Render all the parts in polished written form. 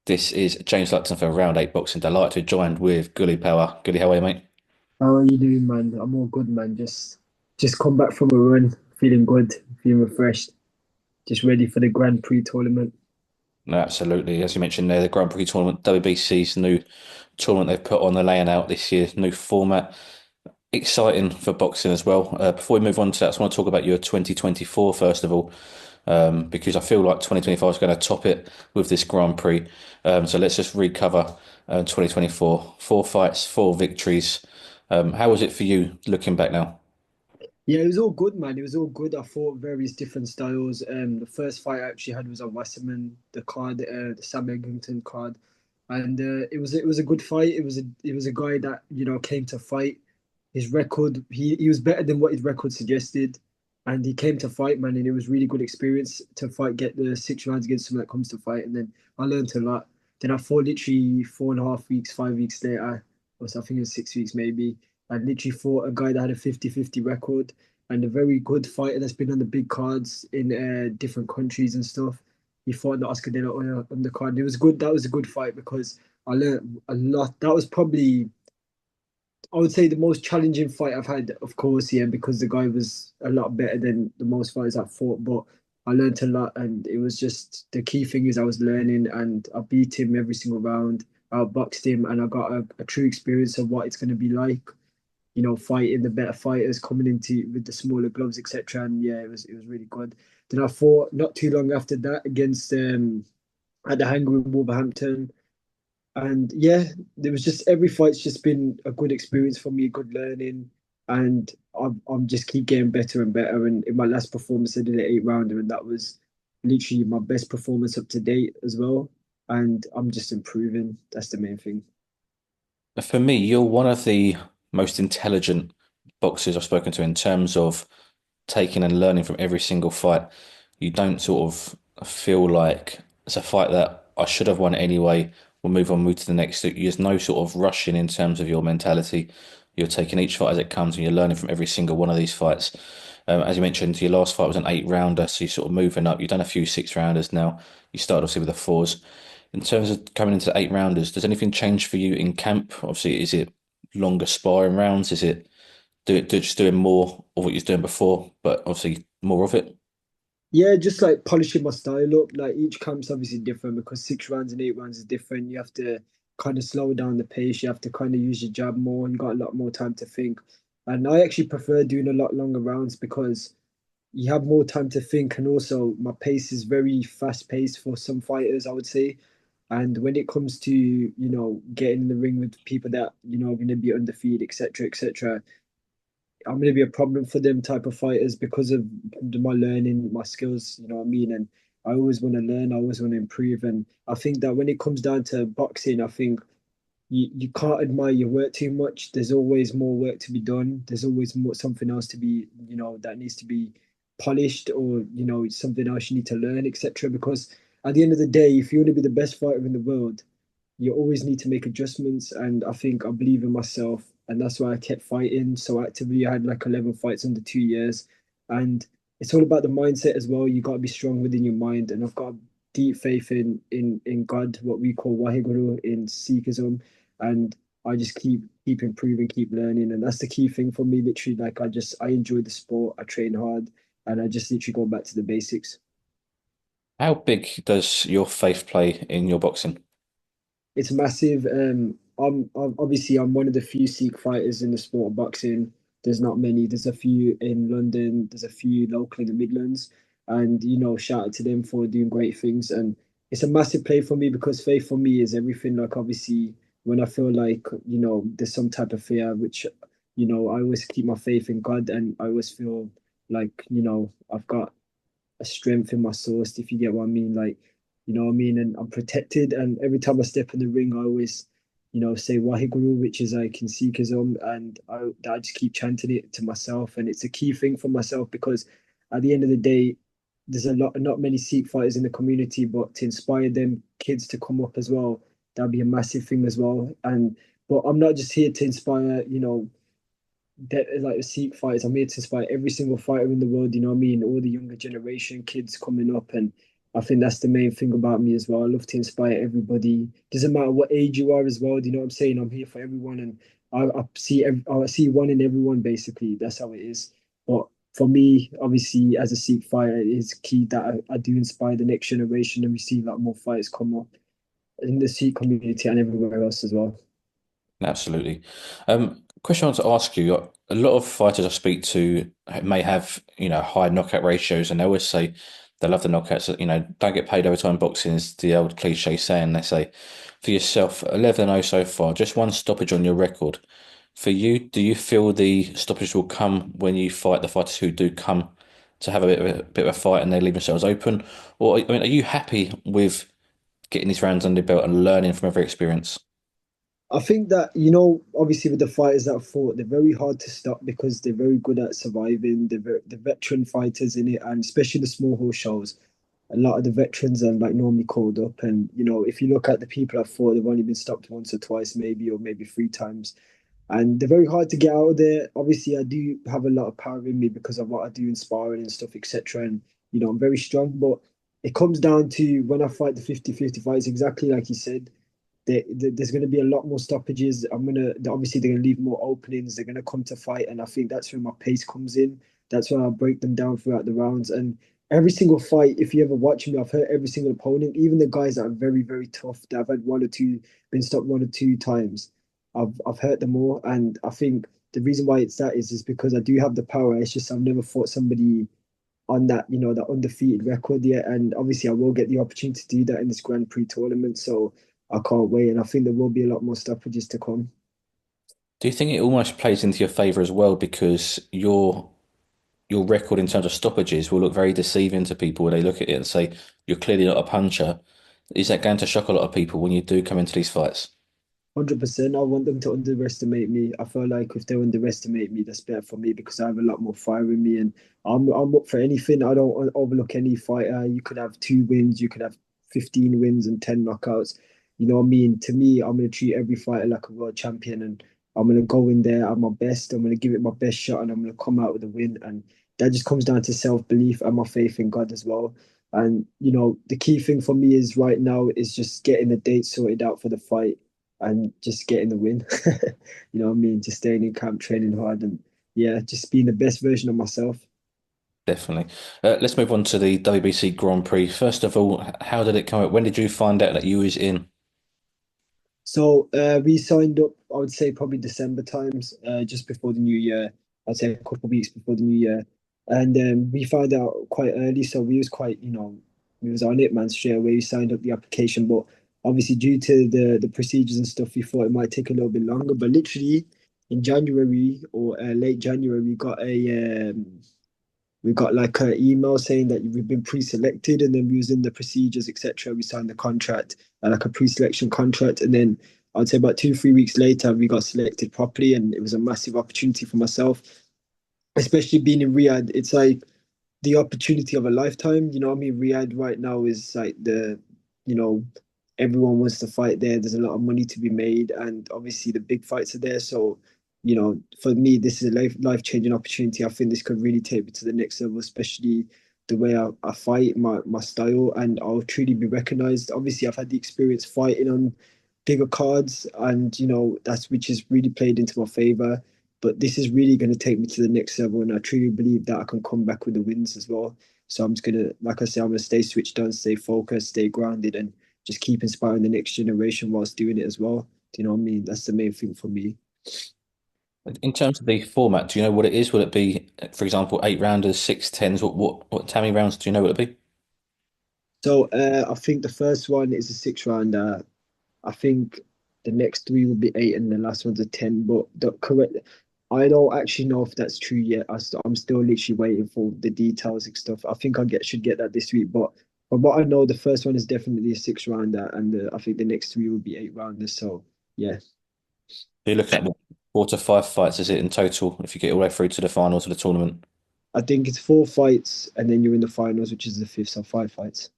This is James Lupton for Round 8 Boxing. Delighted to be joined with Gully Powar. Gully, how are you, mate? How are you doing, man? I'm all good, man. Just come back from a run, feeling good, feeling refreshed, just ready for the Grand Prix tournament. No, absolutely. As you mentioned there, the Grand Prix tournament, WBC's new tournament they've put on, the laying out this year, new format. Exciting for boxing as well. Before we move on to that, I just want to talk about your 2024 first of all, because I feel like 2025 is going to top it with this Grand Prix. So let's just recover 2024. Four fights, four victories. How was it for you looking back now? Yeah, it was all good, man. It was all good. I fought various different styles. The first fight I actually had was on Wasserman, the card, the Sam Eglinton card, and it was a good fight. It was a guy that came to fight. His record, he was better than what his record suggested, and he came to fight, man. And it was really good experience to fight, get the 6 rounds against someone that comes to fight, and then I learned a lot. Then I fought literally 4.5 weeks, 5 weeks later, or so I think it was 6 weeks maybe. I literally fought a guy that had a 50-50 record and a very good fighter that's been on the big cards in different countries and stuff. He fought in the Oscar De La Hoya on the card. It was good. That was a good fight because I learned a lot. That was probably, I would say, the most challenging fight I've had, of course, yeah, because the guy was a lot better than the most fights I've fought. But I learned a lot, and it was just the key thing is I was learning, and I beat him every single round. I boxed him, and I got a true experience of what it's going to be like, fighting the better fighters, coming into with the smaller gloves, etc. And yeah, it was really good. Then I fought not too long after that against at the Hangar in Wolverhampton. And yeah, there was just every fight's just been a good experience for me, good learning. And I'm just keep getting better and better. And in my last performance, I did an 8 rounder, and that was literally my best performance up to date as well. And I'm just improving. That's the main thing. For me, you're one of the most intelligent boxers I've spoken to in terms of taking and learning from every single fight. You don't sort of feel like it's a fight that I should have won anyway. We'll move on, move to the next. There's no sort of rushing in terms of your mentality. You're taking each fight as it comes and you're learning from every single one of these fights. As you mentioned, your last fight was an 8 rounder, so you're sort of moving up. You've done a few 6 rounders now. You started obviously with the fours. In terms of coming into 8 rounders, does anything change for you in camp? Obviously, is it longer sparring rounds? Is it just doing more of what you're doing before, but obviously more of it? Yeah, just like polishing my style up. Like each camp's obviously different because 6 rounds and 8 rounds is different. You have to kind of slow down the pace. You have to kind of use your jab more. You got a lot more time to think. And I actually prefer doing a lot longer rounds because you have more time to think. And also, my pace is very fast paced for some fighters, I would say. And when it comes to, getting in the ring with people that, are going to be undefeated, etc., etc., I'm going to be a problem for them type of fighters because of my learning, my skills, you know what I mean? And I always want to learn, I always want to improve. And I think that when it comes down to boxing, I think you can't admire your work too much. There's always more work to be done. There's always more something else to be, that needs to be polished or, something else you need to learn, etc. Because at the end of the day, if you want to be the best fighter in the world, you always need to make adjustments. And I think I believe in myself. And that's why I kept fighting so actively. I had like 11 fights under 2 years. And it's all about the mindset as well. You got to be strong within your mind. And I've got deep faith in God, what we call Waheguru in Sikhism. And I just keep improving, keep learning. And that's the key thing for me, literally. Like I enjoy the sport, I train hard, and I just literally go back to the basics. How big does your faith play in your boxing? It's massive. I'm one of the few Sikh fighters in the sport of boxing. There's not many. There's a few in London. There's a few local in the Midlands, and shout out to them for doing great things. And it's a massive play for me because faith for me is everything. Like obviously, when I feel like there's some type of fear, which I always keep my faith in God, and I always feel like I've got a strength in my source, if you get what I mean. Like, you know what I mean? And I'm protected. And every time I step in the ring, I always, say Waheguru, which is like in Sikhism. And I just keep chanting it to myself. And it's a key thing for myself because at the end of the day, there's not many Sikh fighters in the community, but to inspire them kids to come up as well, that'd be a massive thing as well. And but I'm not just here to inspire, that like the Sikh fighters. I'm here to inspire every single fighter in the world. You know what I mean? All the younger generation kids coming up, and I think that's the main thing about me as well. I love to inspire everybody. Doesn't matter what age you are as well. Do you know what I'm saying? I'm here for everyone, and I see one in everyone. Basically, that's how it is. But for me, obviously, as a Sikh fighter, it is key that I do inspire the next generation, and we see a lot more fighters come up in the Sikh community and everywhere else as well. Absolutely. Question I want to ask you, a lot of fighters I speak to may have, high knockout ratios, and they always say they love the knockouts. Don't get paid overtime boxing is the old cliche saying. They say, for yourself, 11-0 so far, just one stoppage on your record. For you, do you feel the stoppage will come when you fight the fighters who do come to have a bit of a fight and they leave themselves open? Or, I mean, are you happy with getting these rounds under your belt and learning from every experience? I think that, obviously with the fighters that fought, they're very hard to stop because they're very good at surviving. The veteran fighters in it, and especially the small horse shows, a lot of the veterans are like normally called up. And, if you look at the people that fought, they've only been stopped once or twice, maybe, or maybe three times. And they're very hard to get out of there. Obviously, I do have a lot of power in me because of what I do in sparring and stuff, etc. And, I'm very strong. But it comes down to when I fight the 50-50 fights, exactly like you said, there's going to be a lot more stoppages. Obviously they're going to leave more openings. They're going to come to fight, and I think that's where my pace comes in. That's where I'll break them down throughout the rounds. And every single fight, if you ever watch me, I've hurt every single opponent, even the guys that are very, very tough, that I've had one or two, been stopped one or two times. I've hurt them all, and I think the reason why it's that is because I do have the power. It's just I've never fought somebody on that, that undefeated record yet. And obviously, I will get the opportunity to do that in this Grand Prix tournament. So I can't wait. And I think there will be a lot more stoppages to come. Do you think it almost plays into your favour as well because your record in terms of stoppages will look very deceiving to people where they look at it and say you're clearly not a puncher? Is that going to shock a lot of people when you do come into these fights? 100%. I want them to underestimate me. I feel like if they underestimate me, that's better for me because I have a lot more fire in me, and I'm up for anything. I don't overlook any fighter. You could have two wins, you could have 15 wins and 10 knockouts. You know what I mean? To me, I'm gonna treat every fighter like a world champion, and I'm gonna go in there at my best. I'm gonna give it my best shot, and I'm gonna come out with a win. And that just comes down to self-belief and my faith in God as well. And the key thing for me is right now is just getting the date sorted out for the fight and just getting the win. You know what I mean? Just staying in camp, training hard, and yeah, just being the best version of myself. Definitely. Let's move on to the WBC Grand Prix. First of all, how did it come out? When did you find out that you was in? So we signed up, I would say probably December times, just before the new year. I'd say a couple of weeks before the new year. And we found out quite early, so we was quite, we was on it, man, straight away. We signed up the application, but obviously due to the procedures and stuff, we thought it might take a little bit longer. But literally in January or late January, we got like an email saying that we've been pre-selected, and then we was in the procedures, etc. We signed the contract, like a pre-selection contract, and then I'd say about 2-3 weeks later we got selected properly, and it was a massive opportunity for myself, especially being in Riyadh. It's like the opportunity of a lifetime. You know what I mean? Riyadh right now is like you know, everyone wants to fight there. There's a lot of money to be made, and obviously the big fights are there. So, for me, this is a life changing opportunity. I think this could really take me to the next level, especially the way I fight, my style, and I'll truly be recognized. Obviously, I've had the experience fighting on bigger cards, and that's which has really played into my favor. But this is really going to take me to the next level, and I truly believe that I can come back with the wins as well. So I'm just gonna, like I said, I'm gonna stay switched on, stay focused, stay grounded, and just keep inspiring the next generation whilst doing it as well. Do you know what I mean? That's the main thing for me. In terms of the format, do you know what it is? Will it be, for example, eight rounders, six tens? How many rounds do you know what it be? So I think the first one is a 6 rounder. I think the next three will be eight, and the last one's a 10. But the correct, I don't actually know if that's true yet. I'm still literally waiting for the details and stuff. I think should get that this week. But from what I know, the first one is definitely a 6 rounder, and I think the next three will be 8 rounders. So yeah, You're looking at what, 4 to 5 fights, is it in total, if you get all the way through to the finals of the tournament? I think it's 4 fights, and then you're in the finals, which is the fifth, so 5 fights.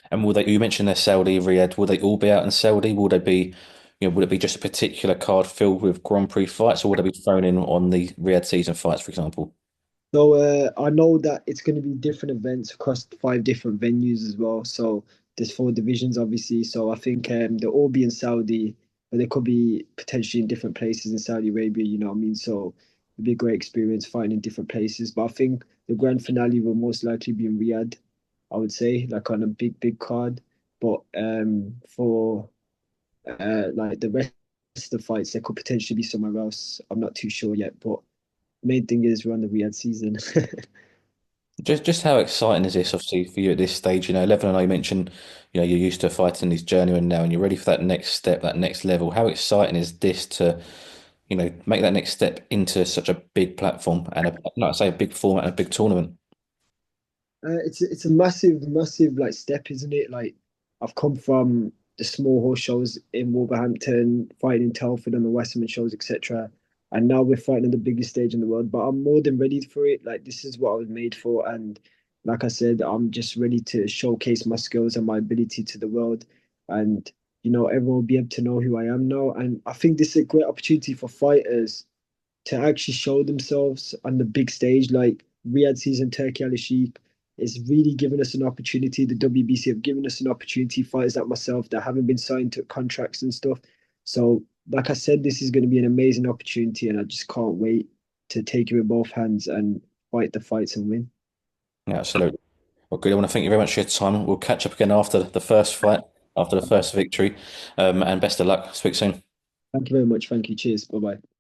And you mentioned they're Saudi, Riyadh, will they all be out in Saudi? Will they be, would it be just a particular card filled with Grand Prix fights, or would they be thrown in on the Riyadh season fights, for example? So I know that it's going to be different events across 5 different venues as well. So there's 4 divisions, obviously. So I think they'll all be in Saudi, but they could be potentially in different places in Saudi Arabia. You know what I mean? So it'll be a great experience fighting in different places. But I think the grand finale will most likely be in Riyadh. I would say, like on a big card. But for like the rest of the fights, there could potentially be somewhere else. I'm not too sure yet, but main thing is we're on the Riyadh season. Just how exciting is this, obviously, for you at this stage? 11, I know you mentioned, you're used to fighting these journeymen now, and you're ready for that next step, that next level. How exciting is this to, make that next step into such a big platform and like I say, a big format and a big tournament? It's a massive like step, isn't it? Like I've come from the small horse shows in Wolverhampton, fighting in Telford and the Westerman shows, etc. And now we're fighting on the biggest stage in the world. But I'm more than ready for it. Like this is what I was made for, and like I said, I'm just ready to showcase my skills and my ability to the world. And everyone will be able to know who I am now. And I think this is a great opportunity for fighters to actually show themselves on the big stage, like Riyadh season, Turkey Al Sheikh is really giving us an opportunity. The WBC have given us an opportunity, fighters like myself that haven't been signed to contracts and stuff. So, like I said, this is going to be an amazing opportunity, and I just can't wait to take it with both hands and fight the fights and win. Yeah, absolutely. Well, good. I want to thank you very much for your time. We'll catch up again after the first fight, after the first victory, and best of luck. Speak soon. Thank you very much. Thank you. Cheers. Bye bye.